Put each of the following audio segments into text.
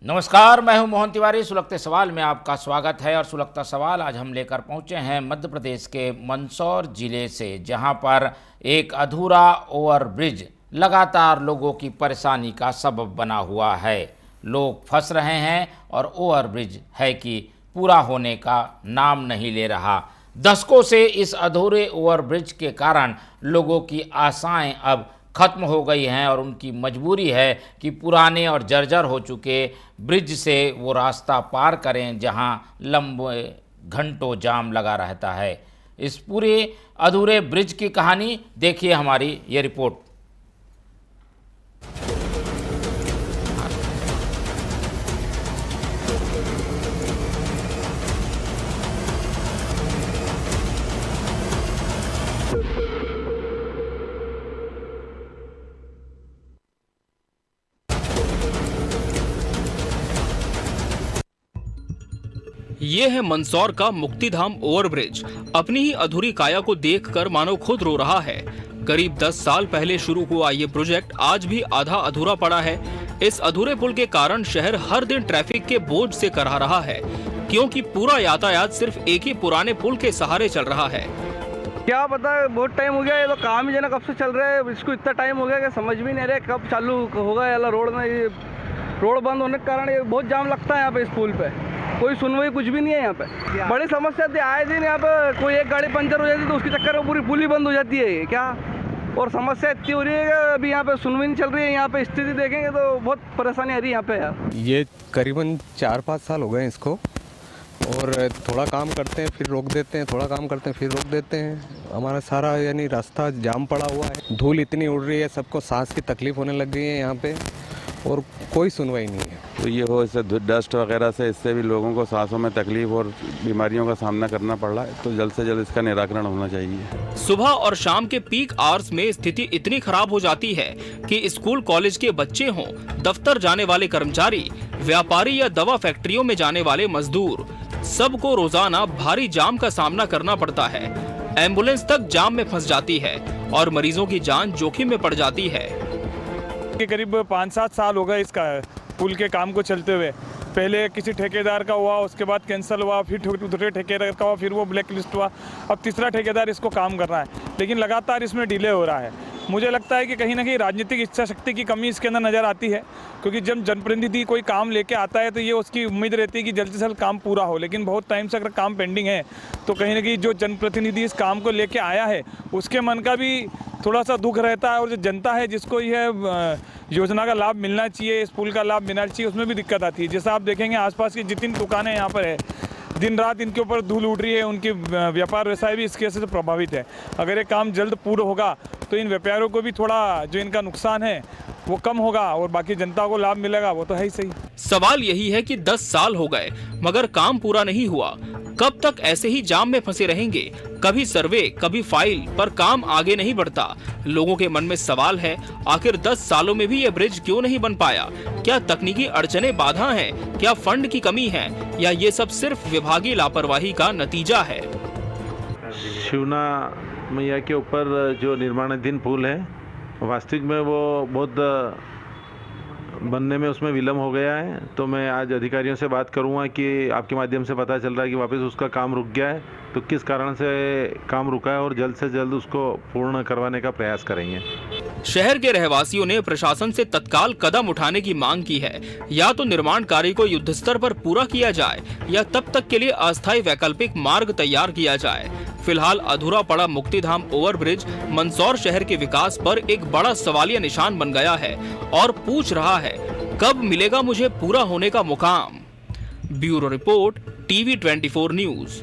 नमस्कार, मैं हूं मोहन तिवारी। सुलगते सवाल में आपका स्वागत है। और सुलगता सवाल आज हम लेकर पहुंचे हैं मध्य प्रदेश के मंदसौर जिले से, जहां पर एक अधूरा ओवरब्रिज लगातार लोगों की परेशानी का सबब बना हुआ है। लोग फंस रहे हैं और ओवरब्रिज है कि पूरा होने का नाम नहीं ले रहा। दशकों से इस अधूरे ओवरब्रिज के कारण लोगों की आशाएं अब खत्म हो गई हैं और उनकी मजबूरी है कि पुराने और जर्जर हो चुके ब्रिज से वो रास्ता पार करें, जहां लंबे घंटों जाम लगा रहता है। इस पूरे अधूरे ब्रिज की कहानी देखिए हमारी ये रिपोर्ट। ये है मंदसौर का मुक्तिधाम ओवरब्रिज। अपनी ही अधूरी काया को देखकर मानो खुद रो रहा है। करीब 10 साल पहले शुरू हुआ ये प्रोजेक्ट आज भी आधा अधूरा पड़ा है। इस अधूरे पुल के कारण शहर हर दिन ट्रैफिक के बोझ से करहा रहा है, क्योंकि पूरा यातायात सिर्फ एक ही पुराने पुल के सहारे चल रहा है। क्या पता, बहुत टाइम हो गया। ये तो काम ही जना कब से चल रहा है, इसको इतना टाइम हो गया कि समझ भी नहीं रहा कब चालू होगा। यार रोड में ये रोड बंद होने के कारण ये बहुत जाम लगता है यहाँ पे। इस पुल पे कोई सुनवाई कुछ भी नहीं है। यहाँ पे बड़ी समस्या थी, आए दिन यहाँ पे कोई एक गाड़ी पंचर हो जाती है तो उसके चक्कर में पूरी पुल ही बंद हो जाती है क्या। और समस्या इतनी हो रही है कि अभी यहाँ पे सुनवाई नहीं चल रही है। यहाँ पे स्थिति देखेंगे तो बहुत परेशानी आ रही है यहाँ पे यार। ये करीबन 4-5 साल हो गए इसको, और थोड़ा काम करते हैं फिर रोक देते हैं, थोड़ा काम करते हैं फिर रोक देते हैं। हमारा सारा यानी रास्ता जाम पड़ा हुआ है। धूल इतनी उड़ रही है, सबको सांस की तकलीफ होने लग गई है यहाँ पे, और कोई सुनवाई नहीं है। तो ये हो इससे डस्ट वगैरह से, इससे भी लोगों को सांसों में तकलीफ और बीमारियों का सामना करना पड़ रहा है। तो जल्द से जल्द इसका निराकरण होना चाहिए। सुबह और शाम के पीक आवर्स में स्थिति इतनी खराब हो जाती है कि स्कूल कॉलेज के बच्चे हों, दफ्तर जाने वाले कर्मचारी, व्यापारी या दवा फैक्ट्रियों में जाने वाले मजदूर, सबको रोजाना भारी जाम का सामना करना पड़ता है। एम्बुलेंस तक जाम में फंस जाती है और मरीजों की जान जोखिम में पड़ जाती है। करीब 5-7 साल हो गए इसका पुल के काम को चलते हुए। पहले किसी ठेकेदार का हुआ, उसके बाद कैंसिल हुआ, फिर दूसरे ठेकेदार का हुआ, फिर वो ब्लैक लिस्ट हुआ, अब तीसरा ठेकेदार इसको काम कर रहा है। लेकिन लगातार इसमें डिले हो रहा है। मुझे लगता है कि कहीं ना कहीं राजनीतिक इच्छा शक्ति की कमी इसके अंदर नज़र आती है, क्योंकि जब जनप्रतिनिधि कोई काम लेके आता है तो ये उसकी उम्मीद रहती है कि जल्द से जल्द काम पूरा हो। लेकिन बहुत टाइम से अगर काम पेंडिंग है तो कहीं ना कहीं जो जनप्रतिनिधि इस काम को लेके आया है उसके मन का भी थोड़ा सा दुख रहता है, और जो जनता है जिसको यह योजना का लाभ मिलना चाहिए, इस पुल का लाभ मिलना चाहिए, उसमें भी दिक्कत आती है। जैसा आप देखेंगे आसपास की जितनी दुकानें यहाँ पर है, दिन रात इनके ऊपर धूल उड़ रही है, उनकी व्यापार व्यवसाय भी इसके से प्रभावित है। अगर ये काम जल्द पूरा होगा तो इन व्यापारियों को भी थोड़ा जो इनका नुकसान है वो कम होगा और बाकी जनता को लाभ मिलेगा, वो तो है ही सही। सवाल यही है कि 10 साल हो गए मगर काम पूरा नहीं हुआ। कब तक ऐसे ही जाम में फंसे रहेंगे? कभी सर्वे, कभी फाइल, पर काम आगे नहीं बढ़ता। लोगों के मन में सवाल है, आखिर 10 सालों में भी ये ब्रिज क्यों नहीं बन पाया? क्या तकनीकी अड़चने बाधा हैं? क्या फंड की कमी है? या ये सब सिर्फ विभागीय लापरवाही का नतीजा है? शिवना मैया के ऊपर जो निर्माणाधीन पुल है, वास्तविक में वो बहुत बनने में उसमें विलम्ब हो गया है। तो मैं आज अधिकारियों से बात करूंगा कि आपके माध्यम से पता चल रहा है कि वापस उसका काम रुक गया है, तो किस कारण से काम रुका है और जल्द से जल्द उसको पूर्ण करवाने का प्रयास करेंगे। शहर के रहवासियों ने प्रशासन से तत्काल कदम उठाने की मांग की है। या तो निर्माण कार्य को युद्ध स्तर पर पूरा किया जाए या तब तक के लिए अस्थायी वैकल्पिक मार्ग तैयार किया जाए। फिलहाल अधूरा पड़ा मुक्तिधाम ओवरब्रिज मंदसौर शहर के विकास पर एक बड़ा सवालिया निशान बन गया है और पूछ रहा है, कब मिलेगा मुझे पूरा होने का मुकाम? Bureau report, TV 24 news.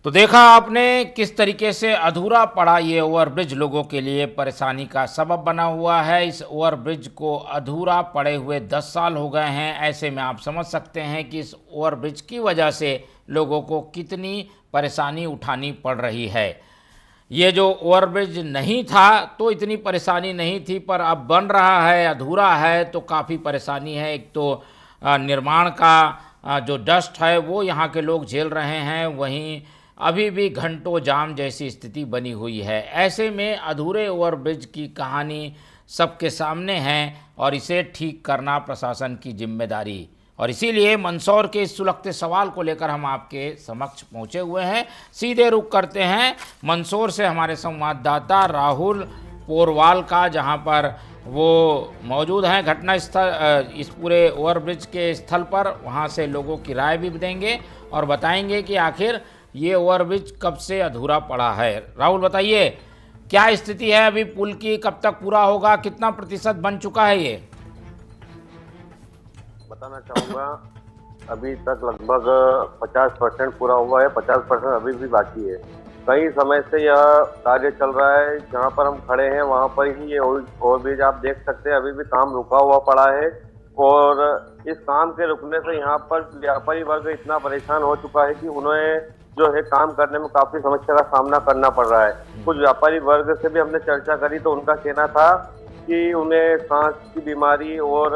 तो देखा आपने किस तरीके से अधूरा पड़ा ये ओवरब्रिज लोगों के लिए परेशानी का सबब बना हुआ है। इस ओवरब्रिज को अधूरा पड़े हुए 10 साल हो गए हैं। ऐसे में आप समझ सकते हैं कि इस ओवरब्रिज की वजह से लोगों को कितनी परेशानी उठानी पड़ रही है। ये जो ओवरब्रिज नहीं था तो इतनी परेशानी नहीं थी, पर अब बन रहा है, अधूरा है तो काफ़ी परेशानी है। एक तो निर्माण का जो डस्ट है वो यहाँ के लोग झेल रहे हैं, वहीं अभी भी घंटों जाम जैसी स्थिति बनी हुई है। ऐसे में अधूरे ओवरब्रिज की कहानी सबके सामने है और इसे ठीक करना प्रशासन की जिम्मेदारी, और इसीलिए मंदसौर के इस सुलगते सवाल को लेकर हम आपके समक्ष पहुंचे हुए हैं। सीधे रुख करते हैं मंदसौर से हमारे संवाददाता राहुल पोरवाल का, जहां पर वो मौजूद हैं घटना स्थल, इस पूरे ओवरब्रिज के स्थल पर। वहां से लोगों की राय भी देंगे और बताएंगे कि आखिर ये ओवरब्रिज कब से अधूरा पड़ा है। राहुल बताइए, क्या स्थिति है अभी पुल की, कब तक पूरा होगा, कितना प्रतिशत बन चुका है ये? बताना चाहूँगा, अभी तक लगभग 50% पूरा हुआ है, 50% अभी भी बाकी है। कई समय से यह कार्य चल रहा है, जहाँ पर हम खड़े हैं वहाँ पर ही ये ओवरब्रिज आप देख सकते हैं, अभी भी काम रुका हुआ पड़ा है। और इस काम के रुकने से यहाँ पर व्यापारी वर्ग इतना परेशान हो चुका है कि उन्हें जो है काम करने में काफी समस्या का सामना करना पड़ रहा है। कुछ व्यापारी वर्ग से भी हमने चर्चा करी तो उनका कहना था कि उन्हें सांस की बीमारी और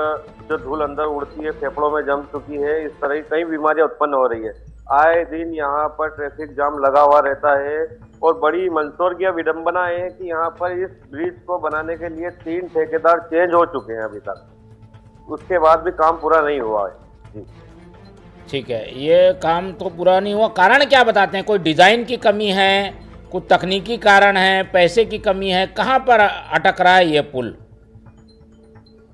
जो धूल अंदर उड़ती है, फेफड़ों में जम चुकी है, इस तरह की कई बीमारियां उत्पन्न हो रही है। आए दिन यहाँ पर ट्रैफिक जाम लगा हुआ रहता है और बड़ी मंदसौर की विडंबना है कि यहाँ पर इस ब्रिज को बनाने के लिए 3 ठेकेदार चेंज हो चुके हैं अभी तक, उसके बाद भी काम पूरा नहीं हुआ है। जी ठीक है, ये काम तो पूरा नहीं हुआ, कारण क्या बताते हैं? कोई डिज़ाइन की कमी है, कुछ तकनीकी कारण है, पैसे की कमी है, कहाँ पर अटक रहा है ये पुल?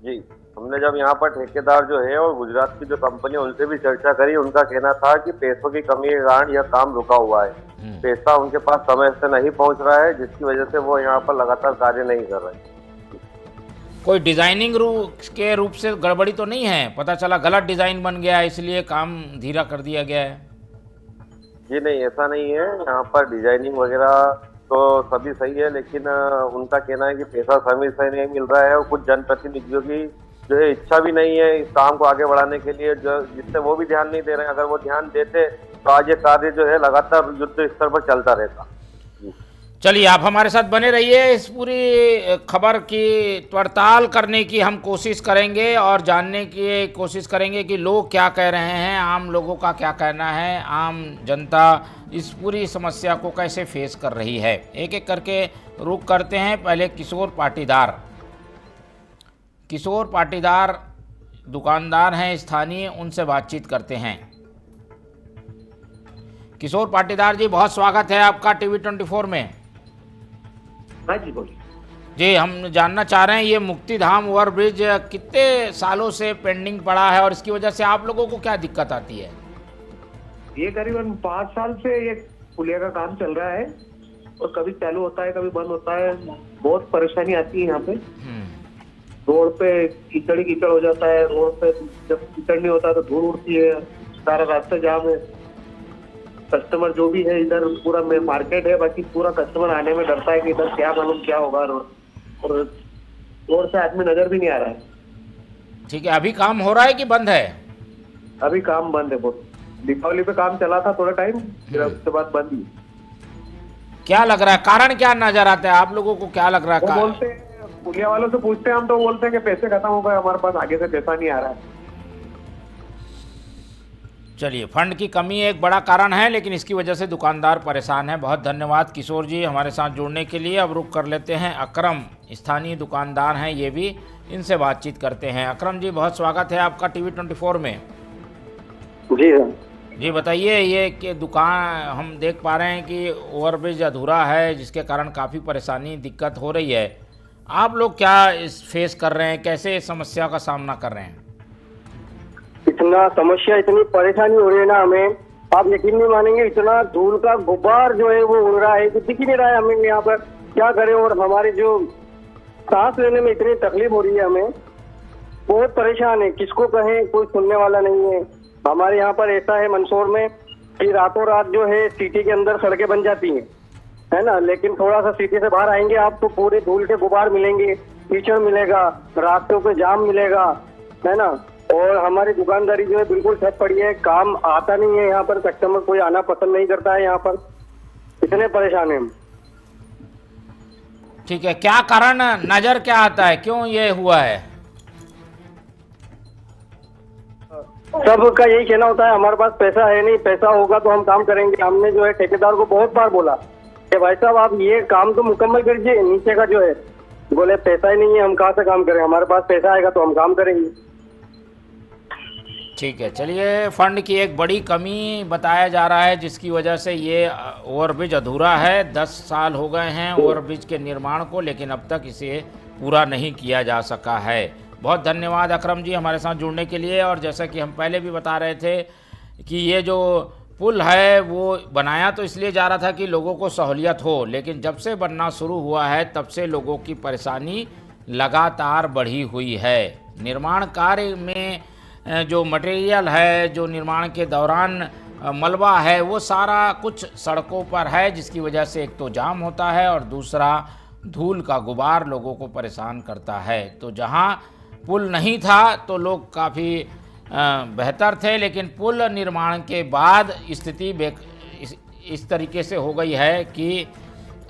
जी, हमने जब यहाँ पर ठेकेदार जो है और गुजरात की जो कंपनी उनसे भी चर्चा करी, उनका कहना था कि पैसों की कमी के कारण यह काम रुका हुआ है। पैसा उनके पास समय से नहीं पहुँच रहा है, जिसकी वजह से वो यहाँ पर लगातार कार्य नहीं कर रहे। कोई डिजाइनिंग के रूप से गड़बड़ी तो नहीं है? पता चला गलत डिजाइन बन गया इसलिए काम धीरा कर दिया गया है? जी नहीं, ऐसा नहीं है। यहाँ पर डिजाइनिंग वगैरह तो सभी सही है, लेकिन उनका कहना है कि पैसा समय से नहीं मिल रहा है और कुछ जनप्रतिनिधियों की जो है इच्छा भी नहीं है इस काम को आगे बढ़ाने के लिए, जो जिससे वो भी ध्यान नहीं दे रहे हैं। अगर वो ध्यान देते तो आज ये कार्य जो है लगातार युद्ध स्तर पर चलता रहता। चलिए, आप हमारे साथ बने रहिए, इस पूरी खबर की पड़ताल करने की हम कोशिश करेंगे और जानने की कोशिश करेंगे कि लोग क्या कह रहे हैं, आम लोगों का क्या कहना है, आम जनता इस पूरी समस्या को कैसे फेस कर रही है। एक एक करके रुख करते हैं। पहले किशोर पाटीदार दुकानदार हैं स्थानीय, उनसे बातचीत करते हैं। किशोर पाटीदार जी, बहुत स्वागत है आपका टीवी 24 में। हाँ जी, बोलिए। जी, हम जानना चाह रहे हैं ये मुक्तिधाम ओवरब्रिज कितने सालों से पेंडिंग पड़ा है और इसकी वजह से आप लोगों को क्या दिक्कत आती है? ये करीबन 5 साल से ये पुलिया का काम चल रहा है और कभी चालू होता है, कभी बंद होता है। बहुत परेशानी आती है यहाँ पे। रोड पे कीचड़ ही कीचड़ हो जाता है। रोड पे जब कीचड़ नहीं होता तो धूल उड़ती है, सारा रास्ता जाम है। कस्टमर जो भी है, इधर पूरा मार्केट है, बाकी पूरा कस्टमर आने में डरता है कि इधर क्या मालूम क्या होगा, और रोड से आदमी नजर भी नहीं आ रहा है। ठीक है, अभी काम हो रहा है कि बंद है? अभी काम बंद है। बहुत दीपावली पे काम चला था थोड़ा टाइम, फिर उसके बाद बंद ही। क्या लग रहा है, कारण क्या नजर आता है आप लोगों को, क्या लग रहा है? वो बोलते हैं, पुलिया वालों से पूछते हैं हम तो बोलते हैं कि पैसे खत्म हो गए, हमारे पास आगे से पैसा नहीं आ रहा है। चलिए, फंड की कमी एक बड़ा कारण है, लेकिन इसकी वजह से दुकानदार परेशान है। बहुत धन्यवाद किशोर जी हमारे साथ जुड़ने के लिए। अब रुक कर लेते हैं अकरम, स्थानीय दुकानदार हैं ये भी, इनसे बातचीत करते हैं। अकरम जी, बहुत स्वागत है आपका टीवी 24 में। जी सर। जी बताइए, ये कि दुकान हम देख पा रहे हैं कि ओवरब्रिज अधूरा है, जिसके कारण काफ़ी परेशानी दिक्कत हो रही है। आप लोग क्या इस फेस कर रहे हैं, कैसे इस समस्या का सामना कर रहे हैं? इतना समस्या, इतनी परेशानी हो रही है ना हमें, आप यकीन नहीं मानेंगे। इतना धूल का गुब्बार जो है वो उड़ रहा है कि दिख ही नहीं रहा है हमें यहाँ पर, क्या करें। और हमारे जो सांस लेने में इतनी तकलीफ हो रही है, हमें बहुत परेशान है। किसको कहें, कोई सुनने वाला नहीं है। हमारे यहाँ पर ऐसा है मंदसौर में कि रातों रात जो है सिटी के अंदर सड़कें बन जाती हैं, है ना, लेकिन थोड़ा सा सिटी से बाहर आएंगे आप तो पूरे धूल के गुब्बार मिलेंगे, कीचड़ मिलेगा, रास्तों पे जाम मिलेगा, है ना। और हमारी दुकानदारी जो है बिल्कुल ठप पड़ी है, काम आता नहीं है यहाँ पर, कस्टमर कोई आना पसंद नहीं करता है यहाँ पर। इतने परेशान हैं हम। ठीक है, क्या कारण नजर क्या आता है, क्यों ये हुआ है? सबका यही कहना होता है हमारे पास पैसा है नहीं, पैसा होगा तो हम काम करेंगे। हमने जो है ठेकेदार को बहुत बार बोला कि भाई साहब आप ये काम तो मुकम्मल करिए, नीचे का जो है बोले पैसा ही नहीं है, हम कहाँ से काम करें, हमारे पास पैसा आएगा तो हम काम करेंगे। ठीक है, चलिए, फंड की एक बड़ी कमी बताया जा रहा है जिसकी वजह से ये ओवरब्रिज अधूरा है। 10 साल हो गए हैं ओवरब्रिज के निर्माण को, लेकिन अब तक इसे पूरा नहीं किया जा सका है। बहुत धन्यवाद अकरम जी हमारे साथ जुड़ने के लिए। और जैसा कि हम पहले भी बता रहे थे कि ये जो पुल है वो बनाया तो इसलिए जा रहा था कि लोगों को सहूलियत हो, लेकिन जब से बनना शुरू हुआ है तब से लोगों की परेशानी लगातार बढ़ी हुई है। निर्माण कार्य में जो मटेरियल है, जो निर्माण के दौरान मलबा है, वो सारा कुछ सड़कों पर है, जिसकी वजह से एक तो जाम होता है और दूसरा धूल का गुबार लोगों को परेशान करता है। तो जहाँ पुल नहीं था तो लोग काफ़ी बेहतर थे, लेकिन पुल निर्माण के बाद स्थिति इस तरीके से हो गई है कि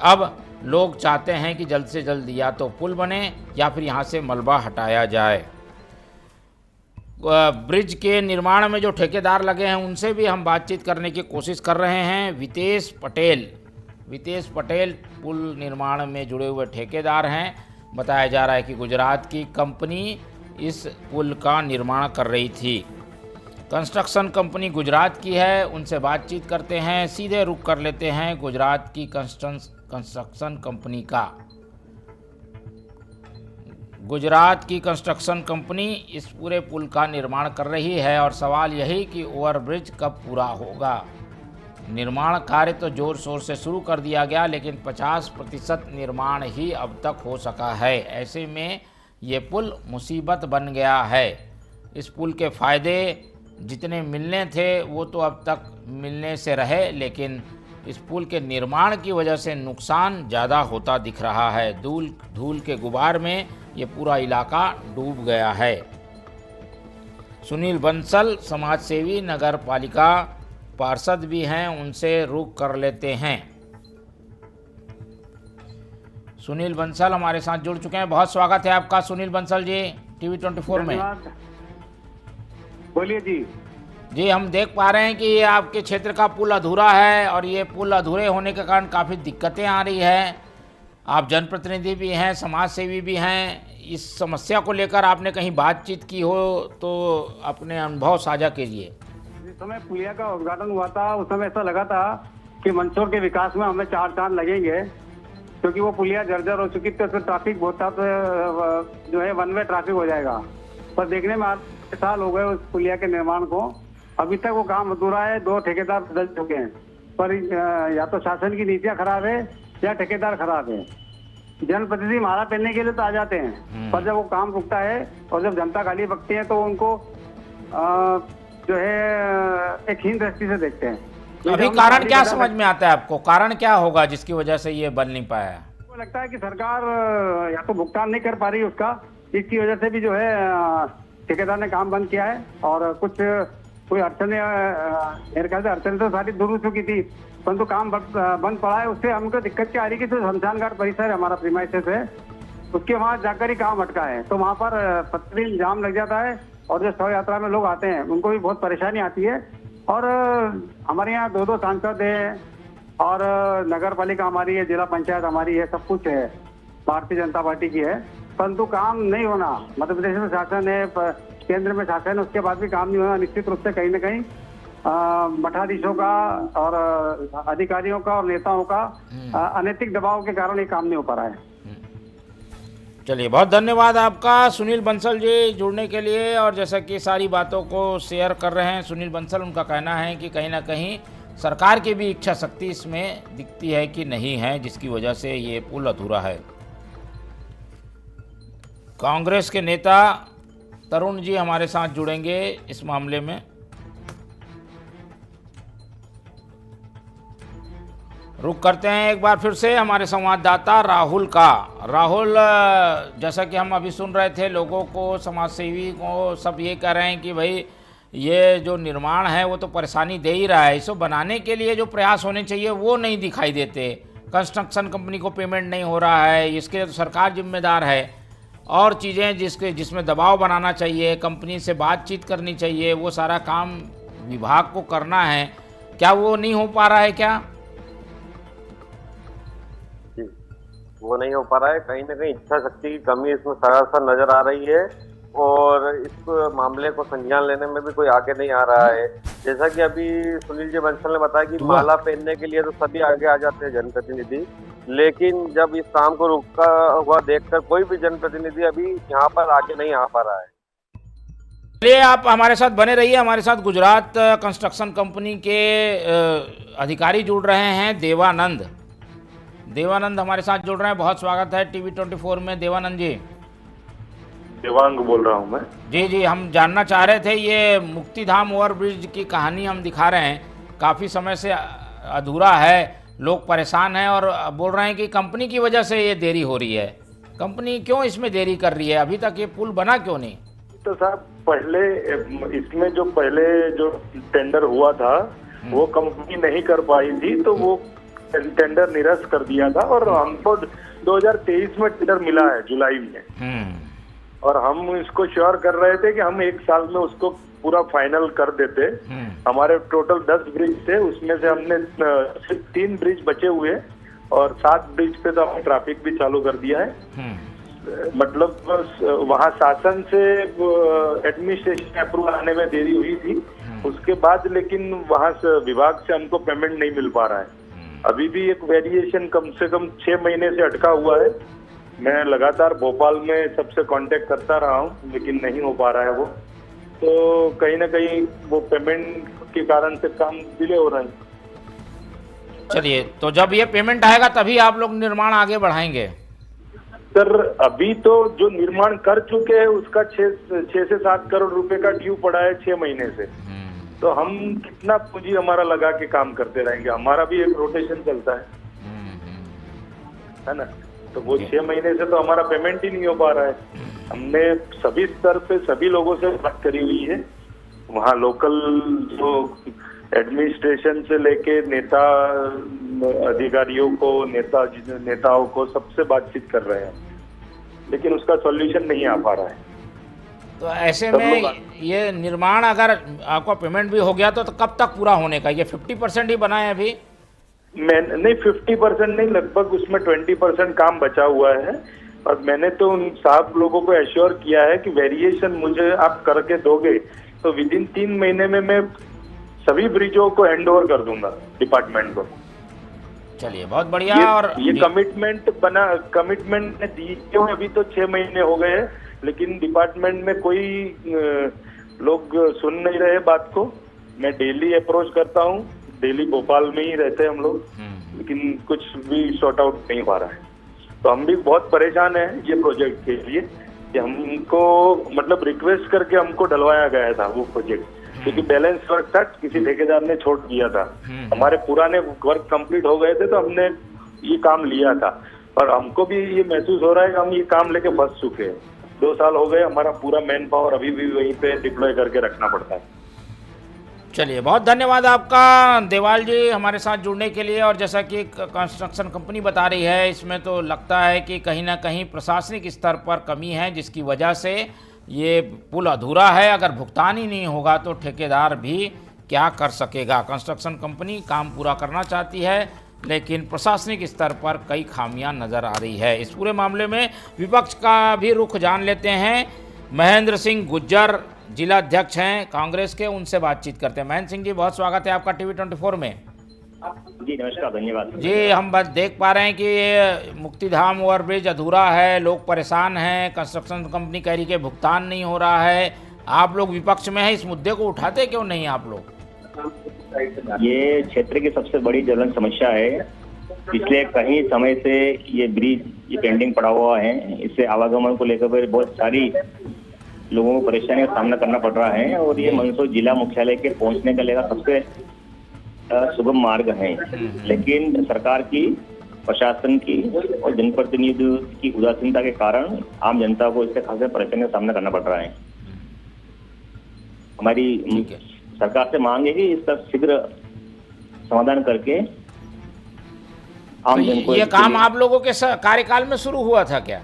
अब लोग चाहते हैं कि जल्द से जल्द या तो पुल बने या फिर यहाँ से मलबा हटाया जाए। ब्रिज के निर्माण में जो ठेकेदार लगे हैं उनसे भी हम बातचीत करने की कोशिश कर रहे हैं। वितेश पटेल पुल निर्माण में जुड़े हुए ठेकेदार हैं। बताया जा रहा है कि गुजरात की कंपनी इस पुल का निर्माण कर रही थी। कंस्ट्रक्शन कंपनी गुजरात की है, उनसे बातचीत करते हैं, सीधे रुख कर लेते हैं गुजरात की कंस्ट्रक्शन कंपनी का। गुजरात की कंस्ट्रक्शन कंपनी इस पूरे पुल का निर्माण कर रही है और सवाल यही कि ओवरब्रिज कब पूरा होगा। निर्माण कार्य तो ज़ोर शोर से शुरू कर दिया गया, लेकिन 50% निर्माण ही अब तक हो सका है। ऐसे में ये पुल मुसीबत बन गया है। इस पुल के फ़ायदे जितने मिलने थे वो तो अब तक मिलने से रहे, लेकिन इस पुल के निर्माण की वजह से नुकसान ज़्यादा होता दिख रहा है। धूल के गुबार में ये पूरा इलाका डूब गया है। सुनील बंसल समाजसेवी नगर पालिका पार्षद भी हैं, उनसे रुख कर लेते हैं। सुनील बंसल हमारे साथ जुड़ चुके हैं। बहुत स्वागत है आपका सुनील बंसल जी टीवी 24 में। बोलिए जी। जी, हम देख पा रहे हैं कि ये आपके क्षेत्र का पुल अधूरा है और ये पुल अधूरे होने के कारण काफ़ी दिक्कतें आ रही है। आप जनप्रतिनिधि भी हैं, समाज सेवी भी हैं। इस समस्या को लेकर आपने कहीं बातचीत की हो तो अपने अनुभव साझा कीजिए। जिस समय पुलिया का उद्घाटन हुआ था उस समय ऐसा लगा था कि मंदसौर के विकास में हमें 4 चांद लगेंगे, क्योंकि वो पुलिया जर्जर हो चुकी थी, तो ट्रैफिक बहुत था, तो जो है वन वे ट्रैफिक हो जाएगा। पर देखने में 8 साल हो गए उस पुलिया के निर्माण को, अभी तक वो काम अधूरा है। 2 ठेकेदार बदल चुके हैं, पर या तो शासन की नीतियां खराब है या ठेकेदार खराब है। जनप्रतिनिधि मारा पहनने के लिए तो आ जाते हैं, पर जब वो काम रुकता है और जब जनता गाली बकती है तो उनको जो है एक हीन दृष्टि से देखते हैं। अभी कारण क्या समझ में आता है आपको? कारण क्या होगा जिसकी वजह से ये बन नहीं पाया? मुझको लगता है कि सरकार या तो भुगतान नहीं कर पा रही उसका, इसकी वजह से भी जो है ठेकेदार ने काम बंद किया है। और कोई अड़चने, मेरे ख्याल से अड़चने तो सारी दूर हो चुकी थी, परंतु काम बंद पड़ा है। उससे हमको दिक्कत क्या आ रही है कि शमशान घाट परिसर है हमारा प्रीमाइसेस है, उसके वहाँ जाकर ही काम अटका है, तो वहाँ पर प्रतिदिन जाम लग जाता है और जो शव यात्रा में लोग आते हैं उनको भी बहुत परेशानी आती है। और हमारे यहाँ 2 सांसद है और नगर पालिका हमारी है, जिला पंचायत हमारी है, सब कुछ है, भारतीय जनता पार्टी की है, परंतु काम नहीं होना। मध्य प्रदेश में शासन है, केंद्र में शासन है, उसके बाद भी काम नहीं होना, निश्चित रूप से कहीं ना कहीं मठाधीशों का और अधिकारियों का और नेताओं का अनैतिक दबाव के कारण ये काम नहीं हो पा रहा है। चलिए, बहुत धन्यवाद आपका सुनील बंसल जी जुड़ने के लिए। और जैसा कि सारी बातों को शेयर कर रहे हैं सुनील बंसल, उनका कहना है कि कहीं ना कहीं सरकार की भी इच्छा शक्ति इसमें दिखती है कि नहीं है, जिसकी वजह से ये पुल अधूरा है। कांग्रेस के नेता तरुण जी हमारे साथ जुड़ेंगे इस मामले में। रुक करते हैं एक बार फिर से हमारे संवाददाता राहुल का। राहुल, जैसा कि हम अभी सुन रहे थे, लोगों को, समाजसेवी को सब ये कह रहे हैं कि भाई ये जो निर्माण है वो तो परेशानी दे ही रहा है, इसको बनाने के लिए जो प्रयास होने चाहिए वो नहीं दिखाई देते। कंस्ट्रक्शन कंपनी को पेमेंट नहीं हो रहा है, इसके लिए तो सरकार जिम्मेदार है। और चीज़ें जिसमें दबाव बनाना चाहिए, कंपनी से बातचीत करनी चाहिए, वो सारा काम विभाग को करना है। क्या वो नहीं हो पा रहा है क्या? जी, वो नहीं हो पा रहा है। कहीं ना कहीं इच्छा शक्ति की कमी इसमें सरासर नजर आ रही है और इस मामले को संज्ञान लेने में भी कोई आगे नहीं आ रहा है। जैसा कि अभी सुनील जी बंसल ने बताया कि माला पहनने के लिए तो सभी आगे आ जाते हैं जनप्रतिनिधि, लेकिन जब इस काम को रुका हुआ देखकर कोई भी जनप्रतिनिधि अभी यहाँ पर आगे नहीं आ पा रहा है। चलिए, आप हमारे साथ बने रहिए। हमारे साथ गुजरात कंस्ट्रक्शन कंपनी के अधिकारी जुड़ रहे हैं, देवानंद हमारे साथ जुड़ रहे हैं। बहुत स्वागत है टीवी 24 में देवानंद जी। देवांग बोल रहा हूँ मैं। जी, हम जानना चाह रहे थे, ये मुक्तिधाम ओवरब्रिज की कहानी हम दिखा रहे हैं, काफ़ी समय से अधूरा है, लोग परेशान हैं और बोल रहे हैं कि कंपनी की वजह से ये देरी हो रही है। कंपनी क्यों इसमें देरी कर रही है? अभी तक ये पुल बना क्यों नहीं? तो साहब, पहले इसमें जो टेंडर हुआ था वो कंपनी नहीं कर पाई थी, तो वो टेंडर निरस्त कर दिया था और हमको 2023 में टेंडर मिला है जुलाई में। और हम इसको श्योर कर रहे थे कि हम 1 साल में उसको पूरा फाइनल कर देते। हमारे टोटल 10 ब्रिज थे, उसमें से हमने सिर्फ 3 ब्रिज बचे हुए और 7 ब्रिज पे तो हमने ट्रैफिक भी चालू कर दिया है। मतलब वहाँ शासन से एडमिनिस्ट्रेशन अप्रूवल आने में देरी हुई थी, उसके बाद लेकिन वहाँ से विभाग से हमको पेमेंट नहीं मिल पा रहा है। अभी भी एक वेरिएशन कम से कम 6 महीने से अटका हुआ है। मैं लगातार भोपाल में सबसे कांटेक्ट करता रहा हूँ, लेकिन नहीं हो पा रहा है वो। तो कहीं ना कहीं वो पेमेंट के कारण से काम डिले हो रहा है। चलिए, तो जब ये पेमेंट आएगा तभी आप लोग निर्माण आगे बढ़ाएंगे? सर, अभी तो जो निर्माण कर चुके हैं उसका 6 से 7 करोड़ रुपए का ड्यू पड़ा है 6 महीने से। तो हम कितना पूंजी हमारा लगा के काम करते रहेंगे? हमारा भी एक रोटेशन चलता है ना। तो वो 6 महीने से तो हमारा पेमेंट ही नहीं हो पा रहा है। हमने सभी स्तर पे सभी लोगों से बात करी हुई है, वहाँ लोकल जो एडमिनिस्ट्रेशन से लेके नेता अधिकारियों को, नेताओं को सबसे बातचीत कर रहे हैं, लेकिन उसका सॉल्यूशन नहीं आ पा रहा है। तो ऐसे में ये निर्माण अगर आपका पेमेंट भी हो गया तो कब तक पूरा होने का? ये 50% ही बना है अभी? नहीं, 50% नहीं, लगभग उसमें 20% काम बचा हुआ है। और मैंने तो उन साहब लोगों को एश्योर किया है कि वेरिएशन मुझे आप करके दोगे तो विद इन 3 महीने में मैं सभी ब्रिजों को हैंड ओवर कर दूंगा डिपार्टमेंट को। चलिए, बहुत बढ़िया। और ये कमिटमेंट ने दी है। अभी तो 6 महीने हो गए हैं, लेकिन डिपार्टमेंट में कोई लोग सुन नहीं रहे बात को। मैं डेली अप्रोच करता हूँ, डेली भोपाल में ही रहते हैं हम लोग, लेकिन कुछ भी सॉर्ट आउट नहीं पा रहा है। तो हम भी बहुत परेशान हैं ये प्रोजेक्ट के लिए कि हमको मतलब रिक्वेस्ट करके हमको डलवाया गया था वो प्रोजेक्ट, क्योंकि बैलेंस वर्क था, किसी ठेकेदार ने छोड़ दिया था। हमारे पुराने वर्क कंप्लीट हो गए थे तो हमने ये काम लिया था, और हमको भी ये महसूस हो रहा है कि हम ये काम लेके फंस चुके हैं। 2 साल हो गए, हमारा पूरा मैन पावर अभी भी वहीं पे डिप्लॉय करके रखना पड़ता है। चलिए, बहुत धन्यवाद आपका देवाल जी हमारे साथ जुड़ने के लिए। और जैसा कि कंस्ट्रक्शन कंपनी बता रही है, इसमें तो लगता है कि कहीं ना कहीं प्रशासनिक स्तर पर कमी है, जिसकी वजह से ये पुल अधूरा है। अगर भुगतान ही नहीं होगा तो ठेकेदार भी क्या कर सकेगा? कंस्ट्रक्शन कंपनी काम पूरा करना चाहती है, लेकिन प्रशासनिक स्तर पर कई खामियां नज़र आ रही है। इस पूरे मामले में विपक्ष का भी रुख जान लेते हैं। महेंद्र सिंह गुज्जर जिला अध्यक्ष हैं कांग्रेस के, उनसे बातचीत करते हैं। महेंद्र सिंह जी, बहुत स्वागत है आपका टीवी 24 में। जी नमस्कार, धन्यवाद जी। हम बस देख पा रहे हैं कि ये मुक्तिधाम ओवरब्रिज अधूरा है, लोग परेशान हैं, कंस्ट्रक्शन कंपनी कह रही है भुगतान नहीं हो रहा है। आप लोग विपक्ष में हैं, इस मुद्दे को उठाते क्यों नहीं आप लोग? ये क्षेत्र की सबसे बड़ी ज्वलंत समस्या है। पिछले कई समय से ये ब्रिज ये पेंडिंग पड़ा हुआ है। इससे आवागमन को लेकर बहुत सारी लोगों को परेशानी का सामना करना पड़ रहा है, और ये मंदसौर जिला मुख्यालय के पहुंचने का लेकर सबसे सुगम मार्ग है। लेकिन सरकार की, प्रशासन की और जनप्रतिनिधियों की उदासीनता के कारण आम जनता को इससे खासे परेशानी का सामना करना पड़ रहा है। हमारी सरकार से मांग है कि इसका शीघ्र समाधान करके आम जन को ये काम आप लोगों के कार्यकाल में शुरू हुआ था क्या?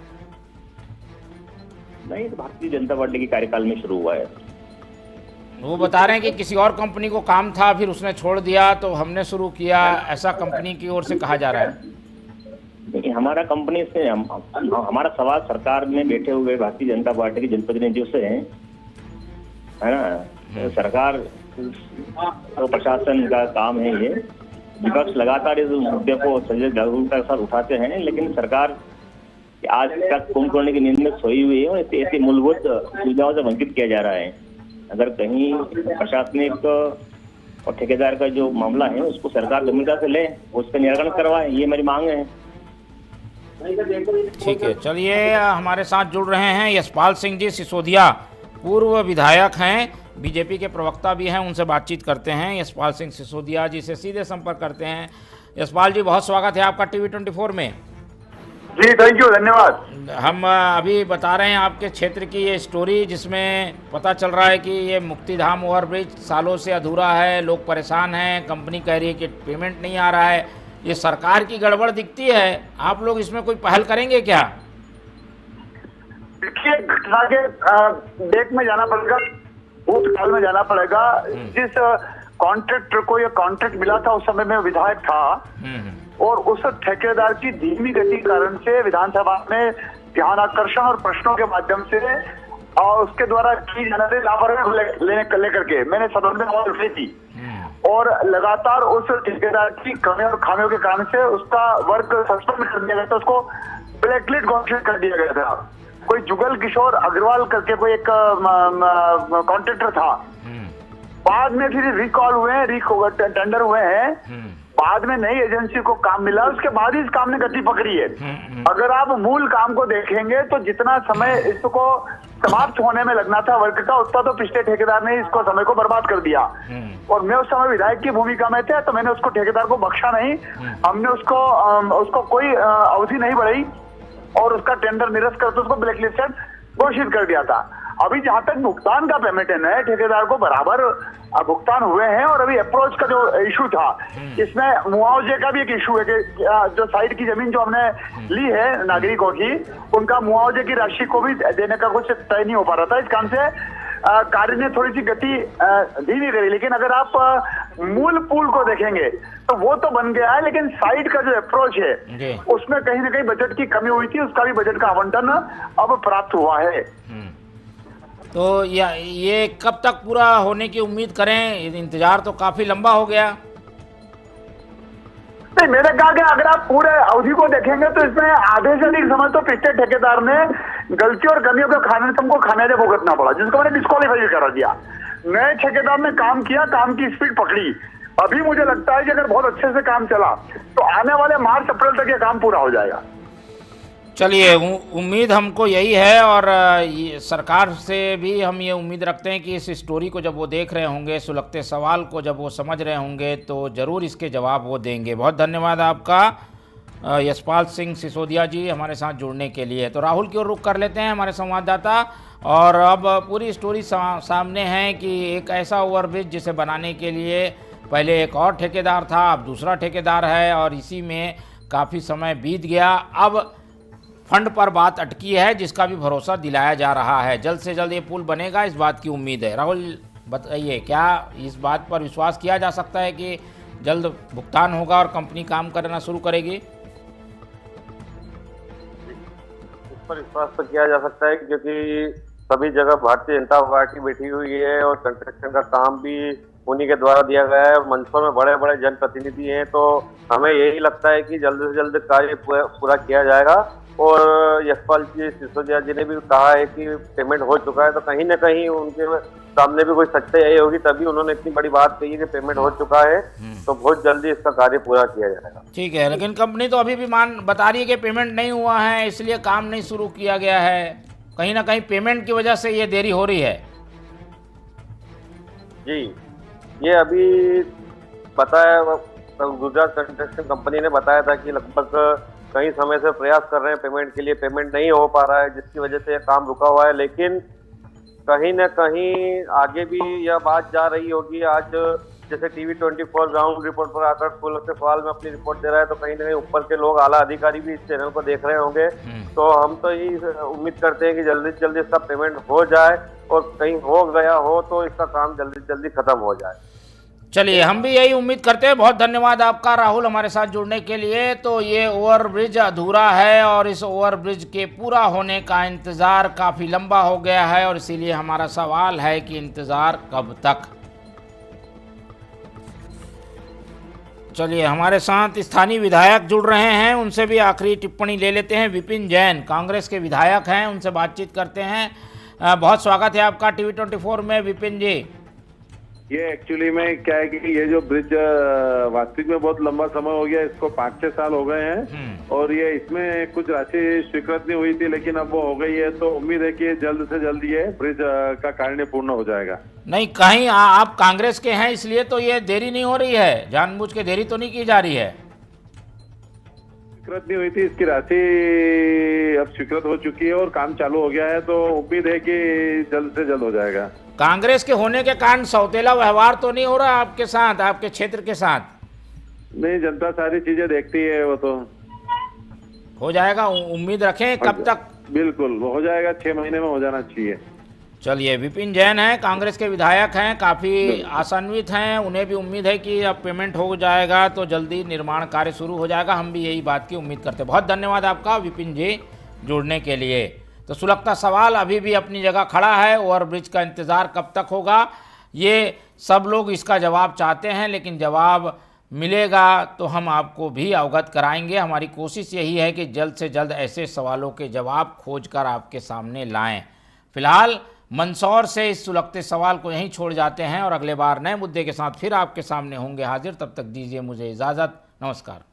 नहीं, तो भारतीय जनता पार्टी के कार्यकाल में शुरू हुआ है। वो बता रहे हैं कि किसी और कंपनी को काम था, फिर उसने छोड़ दिया तो हमने शुरू किया, ऐसा कंपनी की ओर से कहा जा रहा है। नहीं, हमारा कंपनी से हमारा सवाल सरकार में बैठे हुए भारतीय जनता पार्टी के जनप्रतिनिधियों से है ना। तो सरकार तो प्रशासन का काम है ये। विपक्ष लगातार इस मुद्दे को जागरूकता के साथ उठाते हैं, लेकिन सरकार आज तक कुंभकर्ण की नींद में सोई हुई है और ऐसी मूलभूत सुविधाओं से वंचित किया जा रहा है। अगर कहीं प्रशासनिक और ठेकेदार का जो मामला है उसको सरकार गंभीरता से ले, उसका निराकरण करवाए, ये मेरी मांग है। ठीक है, चलिए हमारे साथ जुड़ रहे हैं यशपाल सिंह जी सिसोदिया, पूर्व विधायक हैं, बीजेपी के प्रवक्ता भी हैं, उनसे बातचीत करते हैं। यशपाल सिंह सिसोदिया जी से सीधे संपर्क करते हैं। यशपाल जी, बहुत स्वागत है आपका टीवी 24 में। जी थैंक यू, धन्यवाद। हम अभी बता रहे हैं आपके क्षेत्र की ये स्टोरी, जिसमें पता चल रहा है कि ये मुक्तिधाम ओवरब्रिज सालों से अधूरा है, लोग परेशान हैं, कंपनी कह रही है कि पेमेंट नहीं आ रहा है, ये सरकार की गड़बड़ दिखती है। आप लोग इसमें कोई पहल करेंगे क्या? देखिए, घटना के डेट में जाना पड़ेगा, भूतकाल में जाना पड़ेगा। जिस कॉन्ट्रैक्टर को ये कॉन्ट्रैक्ट मिला था उस समय में विधायक था, और उस ठेकेदार की धीमी गति के कारण से विधानसभा में ध्यान आकर्षण और प्रश्नों के माध्यम से और उसके द्वारा की जाने वाली लापरवाही लेकर के मैंने सदन में आवाज उठाई थी, और लगातार उस ठेकेदार की कमियों और खामियों के कारण से उसका वर्क सस्पेंड कर दिया गया था, उसको ब्लैकलिस्ट घोषित कर दिया गया था। कोई जुगल किशोर अग्रवाल करके कोई एक कॉन्ट्रैक्टर था, बाद में फिर रिकॉल हुए, टेंडर हुए हैं, बाद में नई एजेंसी को काम मिला, उसके बाद ही इस काम ने गति पकड़ी है। अगर आप मूल काम को देखेंगे तो जितना समय इसको समाप्त होने में लगना था वर्क का, उतना तो पिछले ठेकेदार ने इसको समय को बर्बाद कर दिया। और मैं उस समय विधायक की भूमिका में थे, तो मैंने उसको ठेकेदार को बख्शा नहीं, हमने उसको कोई अवधि नहीं बढ़ाई और उसका टेंडर निरस्त करके उसको ब्लैकलिस्टेड घोषित कर दिया था। अभी जहां तक भुगतान का पेमेंट है, नए ठेकेदार को बराबर भुगतान हुए हैं, और अभी अप्रोच का जो इशू था, इसमें मुआवजे का भी एक इशू है कि जो साइड की जमीन जो हमने ली है नागरिकों की, उनका मुआवजे की राशि को भी देने का कुछ तय नहीं हो पा रहा था। इस काम से कार्य ने थोड़ी सी गति धीमी करी, लेकिन अगर आप मूल पुल को देखेंगे तो वो तो बन गया है, लेकिन साइड का जो अप्रोच है उसमें कहीं ना कहीं बजट की कमी हुई थी, उसका भी बजट का आवंटन अब प्राप्त हुआ है। तो ये कब तक पूरा होने की उम्मीद करें? इंतजार तो काफी लंबा हो गया। नहीं, मैंने कहा कि अगर आप पूरे अवधि को देखेंगे तो इसमें आधे से अधिक समय तो पिछले ठेकेदार ने गलती और कमियों के तुमको खामियाजा भुगतना पड़ा, जिसको मैंने डिस्क्वालीफाई करा दिया। नए ठेकेदार ने काम किया, काम की स्पीड पकड़ी। अभी मुझे लगता है कि अगर बहुत अच्छे से काम चला तो आने वाले मार्च अप्रैल तक ये काम पूरा हो जाएगा। चलिए, उम्मीद हमको यही है, और ये सरकार से भी हम ये उम्मीद रखते हैं कि इस स्टोरी को जब वो देख रहे होंगे, सुलगते सवाल को जब वो समझ रहे होंगे, तो ज़रूर इसके जवाब वो देंगे। बहुत धन्यवाद आपका यशपाल सिंह सिसोदिया जी हमारे साथ जुड़ने के लिए। तो राहुल की ओर रुख कर लेते हैं, हमारे संवाददाता। और अब पूरी स्टोरी सामने है कि एक ऐसा ओवरब्रिज जिसे बनाने के लिए पहले एक और ठेकेदार था, अब दूसरा ठेकेदार है, और इसी में काफ़ी समय बीत गया। अब फंड पर बात अटकी है, जिसका भी भरोसा दिलाया जा रहा है। जल्द से जल्द ये पुल बनेगा, इस बात की उम्मीद है। राहुल, बताइए, क्या इस बात पर विश्वास किया जा सकता है कि जल्द भुगतान होगा और कंपनी काम करना शुरू करेगी? इस पर विश्वास तो किया जा सकता है, क्योंकि सभी जगह भारतीय जनता पार्टी बैठी हुई है और कंस्ट्रक्शन का काम भी उन्हीं के द्वारा दिया गया है। मंदसौर में बड़े बड़े जनप्रतिनिधि हैं, तो हमें यही लगता है कि जल्द से जल्द कार्य पूरा किया जाएगा। और यशपाल जी सिसोदिया जी ने भी कहा है कि पेमेंट हो चुका है, तो कहीं ना कहीं उनके सामने भी कोई सच्चाई यही होगी, तभी उन्होंने इतनी बड़ी बात कही कि पेमेंट हो चुका है, तो बहुत जल्दी इसका कार्य पूरा किया जाएगा। ठीक है, लेकिन कंपनी तो अभी भी बता रही है कि पेमेंट नहीं हुआ है, इसलिए काम नहीं शुरू किया गया है। कहीं ना कहीं पेमेंट की वजह से ये देरी हो रही है। जी, ये अभी बताया, गुजरात कंस्ट्रक्शन कंपनी ने बताया था कि लगभग कई समय से प्रयास कर रहे हैं पेमेंट के लिए, पेमेंट नहीं हो पा रहा है, जिसकी वजह से यह काम रुका हुआ है। लेकिन कहीं न कहीं आगे भी यह बात जा रही होगी। आज जैसे टीवी 24 ग्राउंड रिपोर्ट पर आकर सुलगते सवाल में अपनी रिपोर्ट दे रहा है, तो कहीं ना कहीं ऊपर के लोग, आला अधिकारी भी इस चैनल को देख रहे होंगे। तो हम तो यही उम्मीद करते हैं कि जल्दी से जल्दी इसका पेमेंट हो जाए और कहीं हो गया हो तो इसका काम जल्दी से जल्दी खत्म हो जाए। चलिए, हम भी यही उम्मीद करते हैं। बहुत धन्यवाद आपका राहुल हमारे साथ जुड़ने के लिए। तो ये ओवरब्रिज अधूरा है और इस ओवरब्रिज के पूरा होने का इंतज़ार काफ़ी लंबा हो गया है और इसीलिए हमारा सवाल है कि इंतज़ार कब तक। चलिए, हमारे साथ स्थानीय विधायक जुड़ रहे हैं, उनसे भी आखिरी टिप्पणी ले लेते हैं। विपिन जैन कांग्रेस के विधायक हैं, उनसे बातचीत करते हैं। बहुत स्वागत है आपका टीवी 24 में विपिन जी। ये एक्चुअली में क्या है कि ये जो ब्रिज वास्तविक में बहुत लंबा समय हो गया, इसको 5-6 साल हो गए हैं और ये इसमें कुछ राशि स्वीकृत नहीं हुई थी, लेकिन अब वो हो गई है। तो उम्मीद है कि जल्द से जल्द ये ब्रिज का कार्य पूर्ण हो जाएगा। नहीं, कहीं आप कांग्रेस के हैं इसलिए तो ये देरी नहीं हो रही है, जानबूझ के देरी तो नहीं की जा रही है? स्वीकृत नहीं हुई थी, इसकी राशि अब स्वीकृत हो चुकी है और काम चालू हो गया है, तो उम्मीद है कि जल्द से जल्द हो जाएगा। कांग्रेस के होने के कारण सौतेला व्यवहार तो नहीं हो रहा आपके साथ, आपके क्षेत्र के साथ? नहीं, जनता सारी चीजें देखती है, वो तो हो जाएगा। उम्मीद रखें कब तक? बिल्कुल वो हो जाएगा, 6 महीने में हो जाना चाहिए। चलिए, विपिन जैन हैं, कांग्रेस के विधायक हैं, काफ़ी आशान्वित हैं, उन्हें भी उम्मीद है कि अब पेमेंट हो जाएगा तो जल्दी निर्माण कार्य शुरू हो जाएगा। हम भी यही बात की उम्मीद करते हैं। बहुत धन्यवाद आपका विपिन जी जुड़ने के लिए। तो सुलगता सवाल अभी भी अपनी जगह खड़ा है, ओवरब्रिज का इंतज़ार कब तक होगा, ये सब लोग इसका जवाब चाहते हैं, लेकिन जवाब मिलेगा तो हम आपको भी अवगत कराएंगे। हमारी कोशिश यही है कि जल्द से जल्द ऐसे सवालों के जवाब खोजकर आपके सामने लाएं। फिलहाल मंदसौर से इस सुलगते सवाल को यहीं छोड़ जाते हैं और अगले बार नए मुद्दे के साथ फिर आपके सामने होंगे हाजिर। तब तक दीजिए मुझे इजाज़त। नमस्कार।